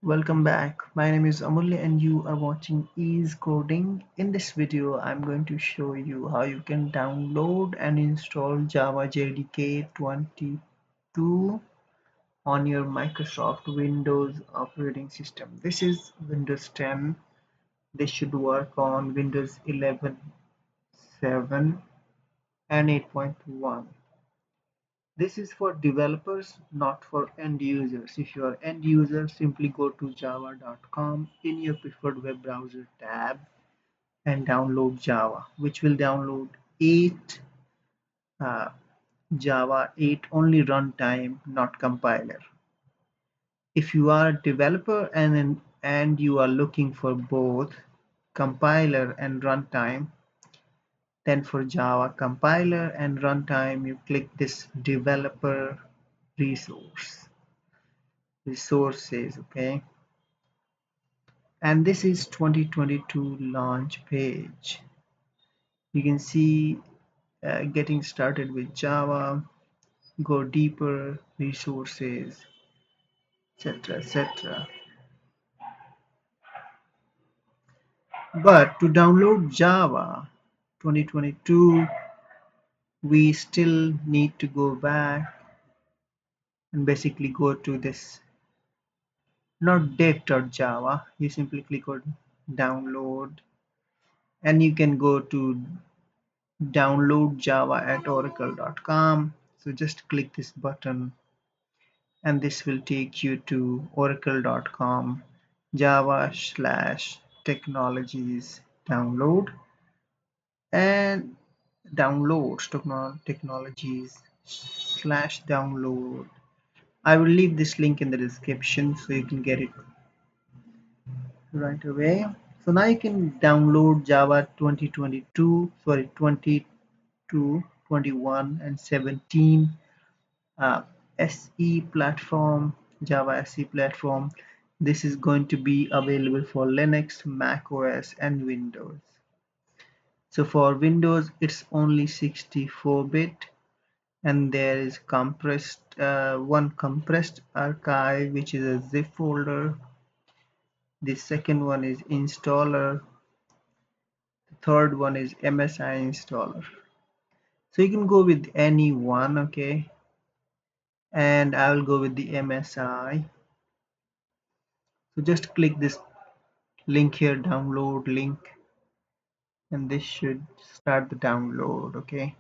Welcome back. My name is Amulya and you are watching Ease Coding. In this video, I'm going to show you how you can download and install Java JDK 22 on your Microsoft Windows operating system. This is Windows 10. This should work on Windows 11, 7 and 8.1. This is for developers, not for end users. If you are end user, simply go to java.com in your preferred web browser tab and download Java, which will download 8 uh, Java 8 only runtime, not compiler. If you are a developer and you are looking for both compiler and runtime, then for Java compiler and runtime, you click this developer resources, okay, and this is 2022 launch page. You can see getting started with Java, go deeper, resources, etc, etc. But to download Java 2022, we still need to go back and basically go to this, not dev.java. You simply click on download and you can go to download Java at oracle.com. So just click this button and this will take you to oracle.com java/technologies download and technologies slash download. I will leave this link in the description so you can get it right away. So now you can download Java 2022, sorry, 22, 21 and 17 SE platform, Java SE platform. This is going to be available for Linux, Mac OS and Windows. So for Windows it's only 64-bit and there is one compressed archive which is a zip folder. The second one is installer. The third one is MSI installer. So you can go with any one, okay, and I will go with the MSI. So just click this link here, download link, and this should start the download. Okay,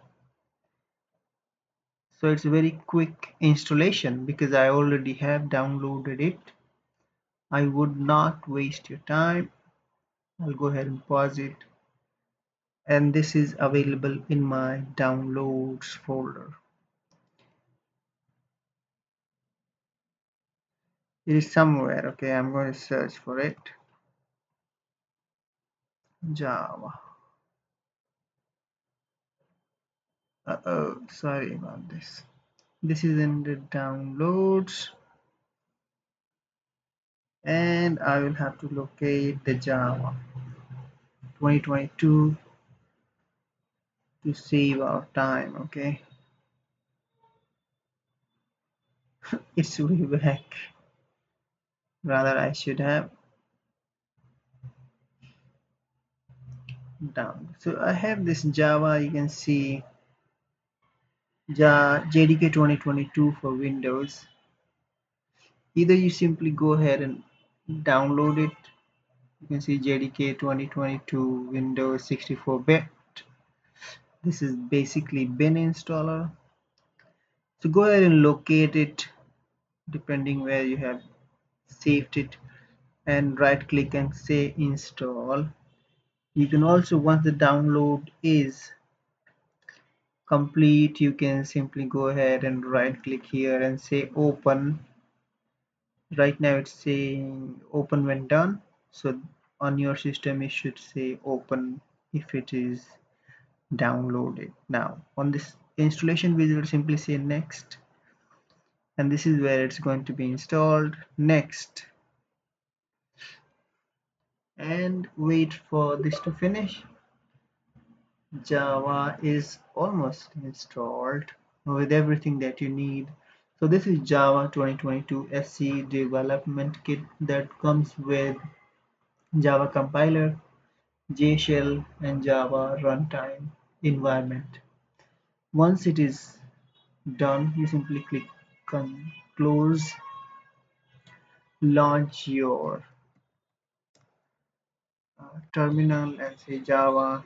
so it's a very quick installation because I already have downloaded it. I would not waste your time. I'll go ahead and pause it, and this is available in my downloads folder. It is somewhere. Okay, I'm going to search for it. Java. Oh, sorry about this. This is in the downloads and I will have to locate the Java 2022 to save our time. Okay, it's way back. Rather, I should have down. So I have this Java. You can see JDK 2022 for Windows. Either you simply go ahead and download it. You can see JDK 2022 Windows 64-bit. This is basically bin installer. So go ahead and locate it depending where you have saved it and right click and say install. You can also, once the download is complete, you can simply go ahead and right click here and say open. Right now it's saying open when done, so on your system it should say open if it is downloaded. Now on this installation we will simply say next, and this is where it's going to be installed. Next, and wait for this to finish. Java is almost installed with everything that you need. So this is Java 2022 SC development kit that comes with Java compiler, JShell, and Java runtime environment. Once it is done, you simply click close, launch your terminal and say Java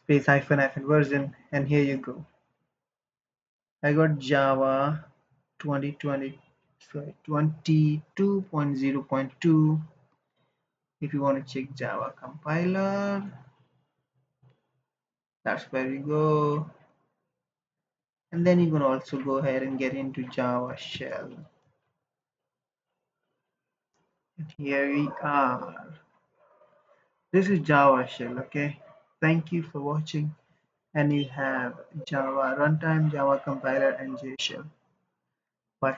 space hyphen hyphen version, and here you go. I got Java 2020, sorry, 22.0.2. If you want to check Java compiler, that's where you go. And then you can also go ahead and get into Java shell. And here we are. This is Java shell, okay? Thank you for watching. And you have Java runtime, Java compiler, and JShell. Bye.